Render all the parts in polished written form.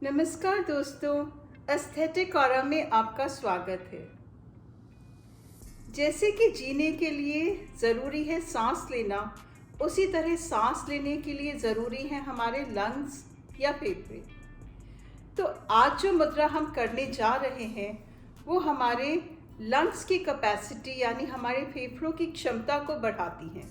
नमस्कार दोस्तों, aesthetic aura में आपका स्वागत है। जैसे कि जीने के लिए ज़रूरी है सांस लेना, उसी तरह सांस लेने के लिए ज़रूरी है हमारे लंग्स या फेफड़े। तो आज जो मुद्रा हम करने जा रहे हैं वो हमारे लंग्स की कैपेसिटी यानी हमारे फेफड़ों की क्षमता को बढ़ाती हैं।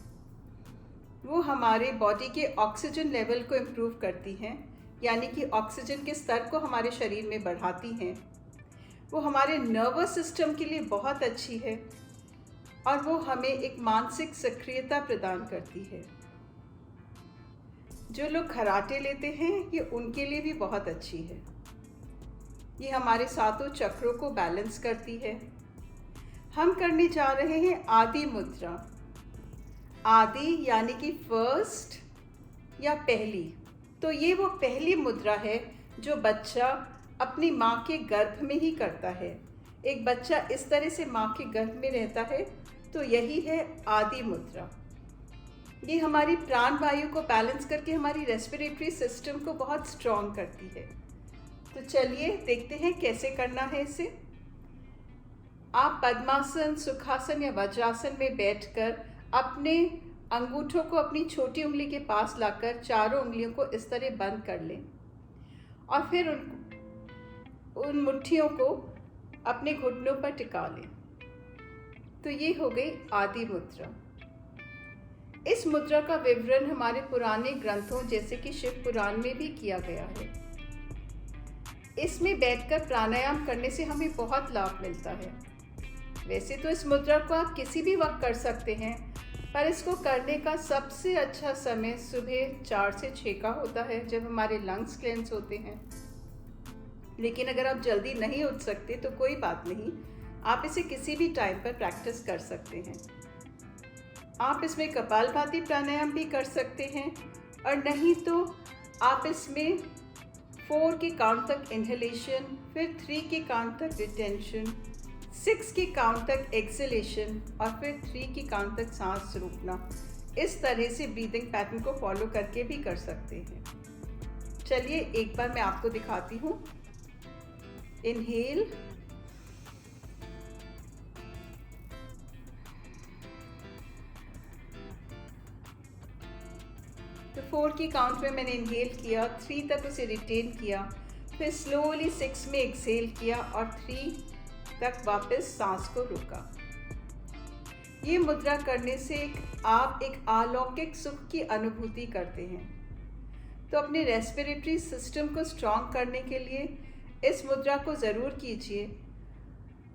वो हमारे बॉडी के ऑक्सीजन लेवल को इम्प्रूव करती हैं, यानी कि ऑक्सीजन के स्तर को हमारे शरीर में बढ़ाती हैं। वो हमारे नर्वस सिस्टम के लिए बहुत अच्छी है और वो हमें एक मानसिक सक्रियता प्रदान करती है। जो लोग कराटे लेते हैं ये उनके लिए भी बहुत अच्छी है। ये हमारे सातों चक्रों को बैलेंस करती है। हम करने जा रहे हैं आदि मुद्रा। आदि यानी कि फर्स्ट या पहली। तो ये वो पहली मुद्रा है जो बच्चा अपनी माँ के गर्भ में ही करता है। एक बच्चा इस तरह से माँ के गर्भ में रहता है, तो यही है आदि मुद्रा। ये हमारी प्राण वायु को बैलेंस करके हमारी रेस्पिरेटरी सिस्टम को बहुत स्ट्रॉन्ग करती है। तो चलिए देखते हैं कैसे करना है इसे। आप पद्मासन, सुखासन या वज्रासन में बैठकर अपने अंगूठों को अपनी छोटी उंगली के पास लाकर चारों उंगलियों को इस तरह बंद कर लें और फिर उन मुट्ठियों को अपने घुटनों पर टिका लें। तो ये हो गई आदि मुद्रा। इस मुद्रा का विवरण हमारे पुराने ग्रंथों जैसे कि शिव पुराण में भी किया गया है। इसमें बैठकर प्राणायाम करने से हमें बहुत लाभ मिलता है। वैसे तो इस मुद्रा को आप किसी भी वक्त कर सकते हैं, पर इसको करने का सबसे अच्छा समय सुबह 4 से 6 का होता है, जब हमारे लंग्स क्लेंस होते हैं। लेकिन अगर आप जल्दी नहीं उठ सकते तो कोई बात नहीं, आप इसे किसी भी टाइम पर प्रैक्टिस कर सकते हैं। आप इसमें कपालभाति प्राणायाम भी कर सकते हैं, और नहीं तो आप इसमें 4 के काउंट तक इनहेलेशन, फिर 3 के काउंट तक रिटेंशन, 6 के काउंट तक एक्सेलेशन और फिर 3 के काउंट तक सांस रोकना, इस तरह से ब्रीदिंग पैटर्न को फॉलो करके भी कर सकते हैं। चलिए एक बार मैं आपको दिखाती हूँ। इनहेल, तो 4 की काउंट में मैंने इनहेल किया, 3 तक उसे रिटेन किया, फिर स्लोली 6 में एक्सहेल किया और 3 तक वापस सांस को रोका। ये मुद्रा करने से आप एक अलौकिक सुख की अनुभूति करते हैं। तो अपने रेस्पिरेटरी सिस्टम को स्ट्रॉन्ग करने के लिए इस मुद्रा को ज़रूर कीजिए।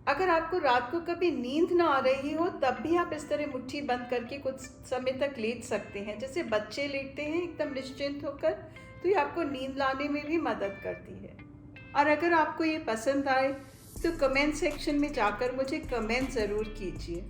अगर आपको रात को कभी नींद ना आ रही हो, तब भी आप इस तरह मुट्ठी बंद करके कुछ समय तक लेट सकते हैं, जैसे बच्चे लेटते हैं एकदम निश्चिंत होकर। तो ये आपको नींद लाने में भी मदद करती है। और अगर आपको ये पसंद आए तो कमेंट सेक्शन में जाकर मुझे कमेंट ज़रूर कीजिए।